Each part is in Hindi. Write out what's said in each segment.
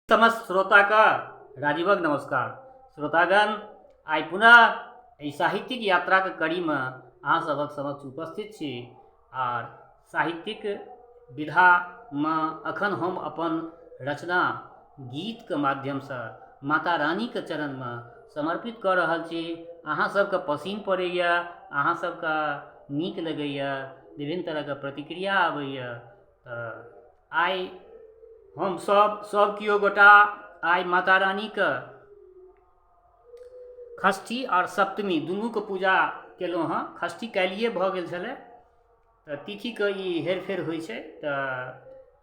समस्त श्रोता का राजीवक नमस्कार। श्रोतागण आई पुनः साहित्यिक यात्रा के कड़ी में अहाँ सबक समक्ष उपस्थित छी और साहित्यिक विधा में अखन हम अपन रचना गीत के माध्यम से माता रानी के चरण में समर्पित कर रहल छी। अहाँ सबके पसीन पड़ैया, अहाँ सबके नीक लगैया, विभिन्न तरह के प्रतिक्रिया आबैया। आई हम सब कियो गोटा आई माता रानी के षष्ठी और सप्तमी दुनू के पूजा केलहुँ हँ। षष्ठी काल्हिए भऽ गेल छलै तऽ तिथिके ई हेरफेर होइ छै। तऽ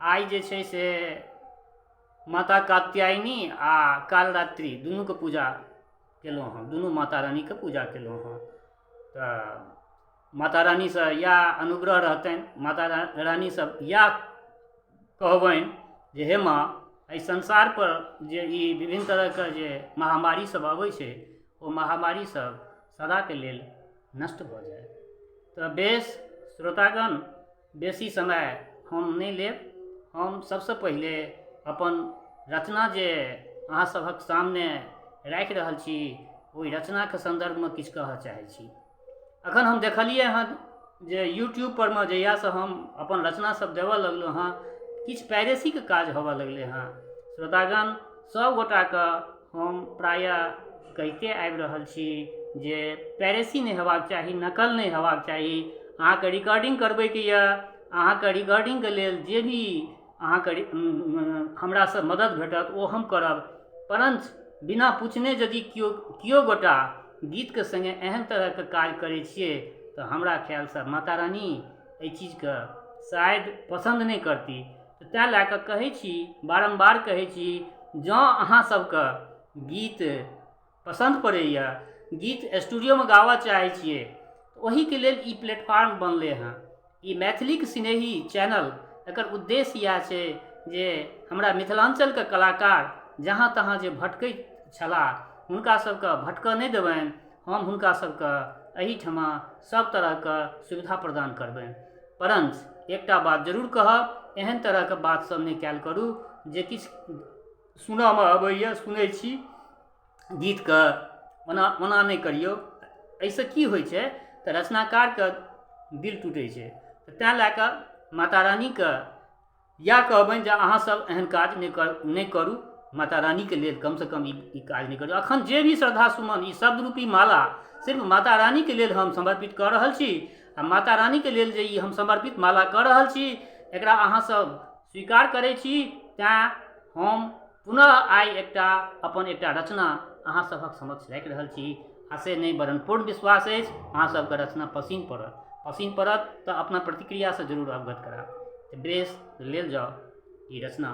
आइ जे छै से माता कात्यायनी आ कालरात्रि दुनूके पूजा केलहुँ हँ, दुनू माता रानीके पूजा केलहुँ हँ। तऽ माता रानीसँ इएह अनुग्रह रहतनि, माता रानीसँ इएह कहबनि जे हे माँ, एहि संसार पर जे ई विभिन्न तरहके जे महामारी सब अबै छै ओ महामारी सब सदा के लेल नष्ट भऽ जाए। तऽ बेस श्रोतागण, बेसी समय हम नहि लेब। हम सबसँ पहिले अपन रचना जे अहाँ सभक सामने राखि रहल छी ओहि रचनाके संदर्भमे किछु कहऽ चाहै छी। अखन हम देखलिए हँ जे यूट्यूब पर में जहियासँ हम अपन रचना सब देबऽ लगलहुँ हँ, किछु पैरेसीके काज होबऽ लगलै हँ। श्रोतागण, सब गोटाके हम प्रायः कहिते आबि रहल छी जे पैरेसी नहि हेबाक चाही, नकल नहि हेबाक चाही। अहाँके रिकॉर्डिंग करबैके यऽ, अहाँके रिकॉर्डिंगके लेल जे भी अहाँके हमरासँ मदद भेटत ओ हम करब। परंतु बिना पूछने यदि कियो गोटा गीतके संगे एहन तरहके काज करै छियै तऽ हमरा ख्यालसँ माता रानी एहि चीजके शायद पसंद नहीं करती। तैँ लए कऽ कहै छी, बारम्बार कहै छी, जँ अहाँ सबके गीत पसंद पड़ैया, गीत स्टूडियोमे गाबऽ चाहै छियै, ओहीके लेल ई प्लेटफॉर्म बनलै हँ। ई मैथिलीक स्नेही चैनल, एकर उद्देश्य इएह छै जे हमरा मिथिलांचलके कलाकार जहाँ तहाँ जे भटकै छलाह हुनका सबके भटकऽ नहि देबनि। हम हुनका सबके एहिठमा सब तरहके सुविधा प्रदान करबनि। परंतु एकटा बात जरूर कहब, एहन तरहके बात सब नहि कयल करू जे किछु सुनऽमे अबैया, सुनै छी गीतके ओना नहि करियौ। एहिसँ की होइ छै तऽ रचनाकारके दिल टूटै छै। तैँ लए कऽ माता रानीके इएह कहबनि जे अहाँ सब एहन काज नहि करू, माता रानीके लेल कमसँ कम ई काज नहि करू। अखन जे भी श्रद्धा सुमन ई शब्द रूपी माला सिर्फ माता रानीके लेल हम समर्पित कऽ रहल छी। आ माता रानीके लेल जे ई हम समर्पित माला कऽ रहल छी एकरा अहाँ सब स्वीकार करै छी। तैँ हम पुनः आइ अपन एकटा रचना अहाँ सभक समक्ष राखि रहल छी। आशे नहि बरन पूर्ण विश्वास अछि अहाँ सबके रचना पसीन पड़त तऽ अपना प्रतिक्रियासँ जरूर अवगत कराब। तो बेस लेल जाओ ये रचना।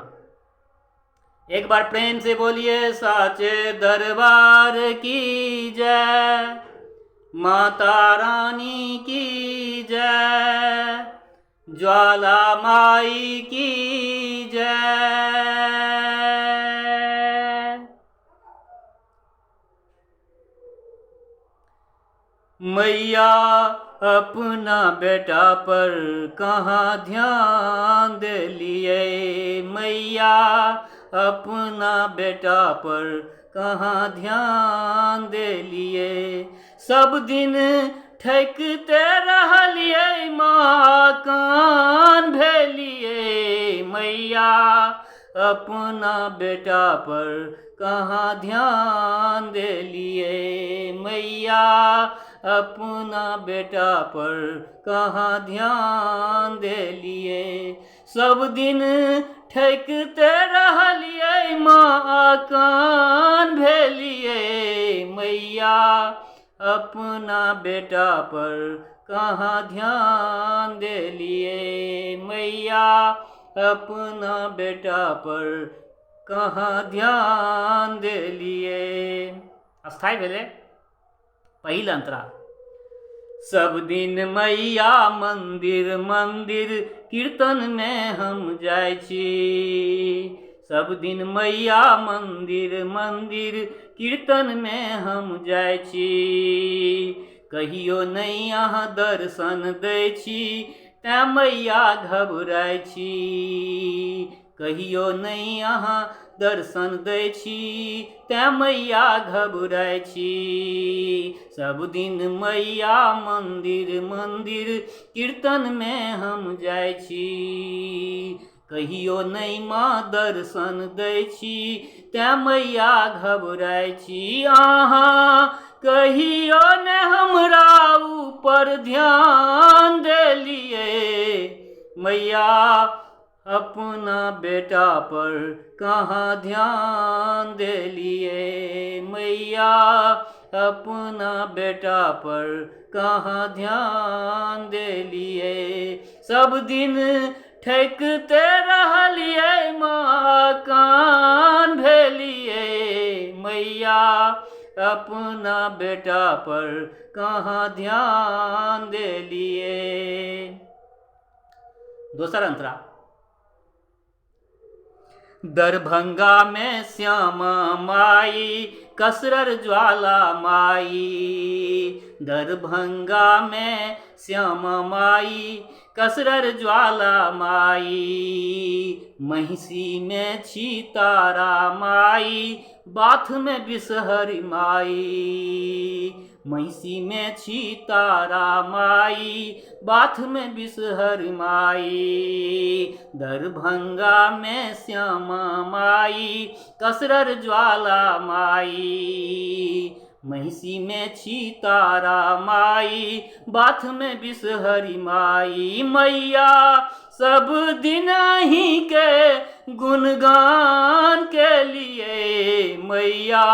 एक बार प्रेम से बोलिए साचे दरबार की जय, माता रानी की जय, ज्वाला माई की जय। मैया अपना बेटा पर कहाँ ध्यान दिलिए, मैया अपना बेटा पर कहाँ ध्यान दिलिए। सब दिन ठकते रहलिए माँ कान भेलिए, मैया अपना बेटा पर कहाँ ध्यान दिलिए, मैया अपना बेटा पर कहाँ ध्यान दिलिए। सब दिन ठकते रहलिए माँ कान भेलिए, मैया अपना बेटा पर कहाँ ध्यान दिलिए, मैया अपना बेटा पर कहाँ ध्यान दिलिए। अस्थाई भेले पहिल अंतरा। सब दिन मैया मंदिर मंदिर कीर्तन में हम जाय छी, सब दिन मैया मंदिर मंदिर कीर्तन में हम जाय छी। कहियो नहीं अहाँ दर्शन दै छी तैं मैया घबराय छी, कहियो नहीं अहाँ दर्शन दै छी तैं मैया घबराइ छी। सब दिन मैया मंदिर मंदिर कीर्तन में हम जाइ छी। कहियो नहीं माँ दर्शन दै छी तैं मैया घबराइ छी। अहाँ कहियो ने हमरा ऊपर ध्यान देलिए मैया अपना बेटा पर कहाँ ध्यान देलिए मैया अपना बेटा पर कहाँ ध्यान देलिए। सब दिन ठेकते रहलिए माँ कान भेलिए मैया अपना बेटा पर कहाँ ध्यान देलिए। दोसर अंतरा। दरभंगा में श्यामा माई कसरर ज्वाला माई। दरभंगा में श्यामा माई कसरर ज्वाला माई। महिषी में छी तारा माई बाथ में बिसहरी माई। महिषी में छी तारा माई बाथ में बिसहरी माई। दरभंगा में श्यामा माई कसरर ज्वाला माई। महिषी में छी तारा माई बाथ में बिसहरी माई। मैया सब दिन ही के गुणगान के लिए मैया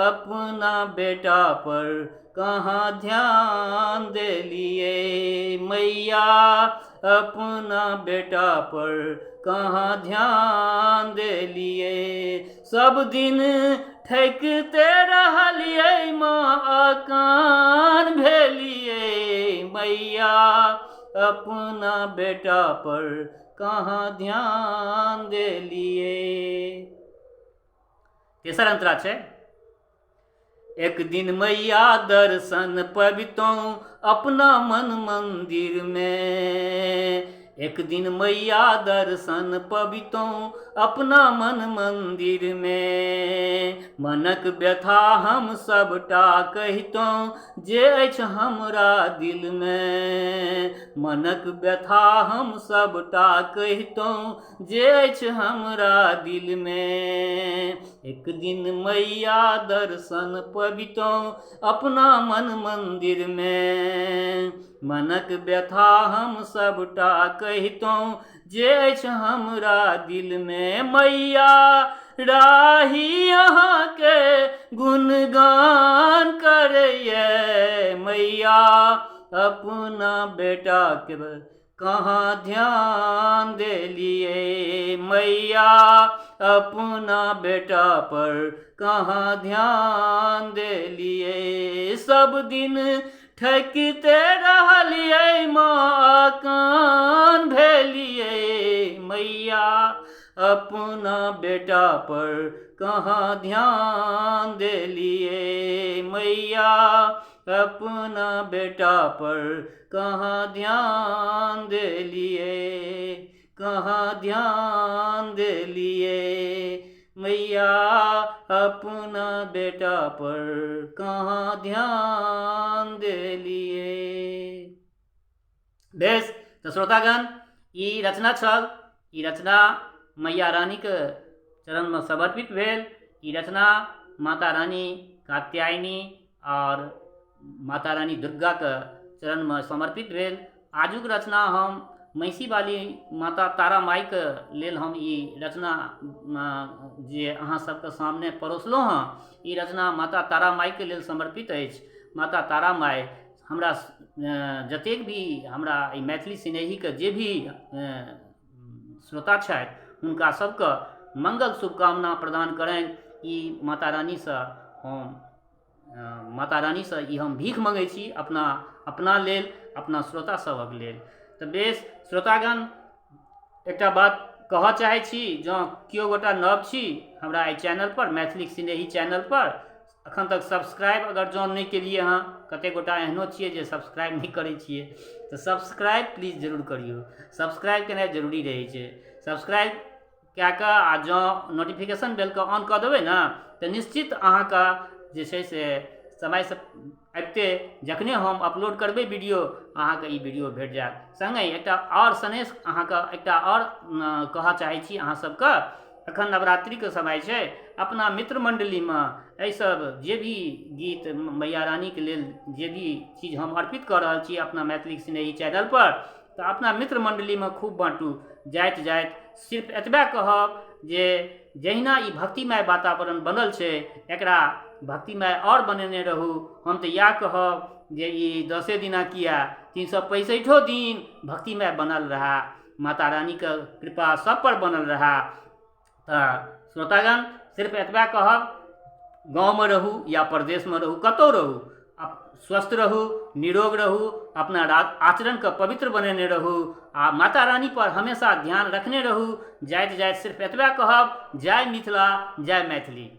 अपना बेटा पर कहाँ ध्यान देलिए मैया अपना बेटा पर कहाँ ध्यान देलिए। सब दिन ठेकते रहलिए माँ कान भेलिए मैया अपना बेटा पर कहाँ ध्यान देलिए। तेसर अंतरा छे। एक दिन मैया दर्शन पबितों अपना मन मंदिर में। एक दिन मैया दर्शन पबितों अपना मन मंदिर में। मनक व्यथा हम सबटा कहितों जे अछि हमरा दिल में। मनक व्यथा हम सबटा कहितों जे अछि हमरा दिल में। एक दिन मैया दर्शन पबितों अपना मन मंदिर में। मनक व्यथा हम सबटा कहितों जे अछि हमरा दिल में। मैया राही अहाँ के गुणगान करैए मैया अपना बेटा के कहाँ ध्यान देलिए मैया अपना बेटा पर कहाँ ध्यान देलिए। सब दिन ठेकते रहलिए माँ कान भेलिए मैया अपना बेटा पर कहाँ ध्यान देलिए मैया अपना बेटा पर कहाँ ध्यान देलिए कहाँ ध्यान देलिए मैया अपना बेटा पर कहाँ ध्यान देलिए। बेस तो श्रोतागण ई रचना छल। ई रचना मैया रानी के चरण में समर्पित भेल। ई रचना माता रानी कात्यायनी और माता रानी दुर्गा के चरण में समर्पित भेल। आजुक रचना हम महिषी वाली माता तारा माई के लेल हम ई रचना जे अहाँ सबके सामने परोसलहुँ हँ। ई रचना माता तारा माई के लेल समर्पित अछि। माता तारा माई हमरा जतेक भी हमरा ई मैथिली सिनेही के जे भी श्रोता छथि हुनका सबके मंगल शुभकामना प्रदान करनि। ई माता रानी से ई हम भीख मंगै छी अपना लेल अपना श्रोता सबक लेल। तो बेस श्रोतागण एकटा बात कहऽ चाहै छी, जँ केओ गोटा नव छी हमरा एहि चैनल पर मैथिली सिनेही चैनल पर अखन तक सब्सक्राइब अगर जँ नहीं केलिए हँ, कते गोटा एहनो छियै जे सब्सक्राइब नहीं करै छियै, तो सब्सक्राइब प्लीज जरूर करियौ। सब्सक्राइब केनाइ जरूरी रहै छै। सब्सक्राइब कए कऽ आ जँ नोटिफिकेशन बेलके ऑन कऽ देबै ने तऽ निश्चित अहाँके जे छै से समयसँ आबिते जखने हम अपलोड करबै वीडियो अहाँके ई वीडियो भेट जायत। सङ्गे एकटा आओर सनेश अहाँके एकटा आओर कहऽ चाहै छी अहाँ सबके, एखन नवरात्रिके समय छै, अपना मित्र मण्डलीमे एहिसब जे भी गीत मैया रानीके लेल जे भी चीज हम अर्पित कऽ रहल छी अपना मैथिली स्नेही चैनलपर, तऽ अपना मित्र मण्डलीमे खूब बाँटू। जाइत जाइत सिर्फ एतबे कहब जे जहिना ई भक्तिमय वातावरण बनल छै एकरा भक्तिमय आओर बनेने रहू। हम तऽ इएह कहब जे ई 10 दिना किया 365 दिन भक्तिमय बनल रहा, माता रानीके कृपा सब पर बनल रहा। तऽ श्रोतागण सिर्फ एतबे कहब, गाँवमे रहू या परदेशमे रहू, कतहु रहू, स्वस्थ रहू, निरोग रहू, अपना आचरणके पवित्र बनेने रहू आ माता रानी पर हमेशा ध्यान रखने रहू। जाइत जाइत सिर्फ एतबे कहब, जय मिथिला, जय मैथिली।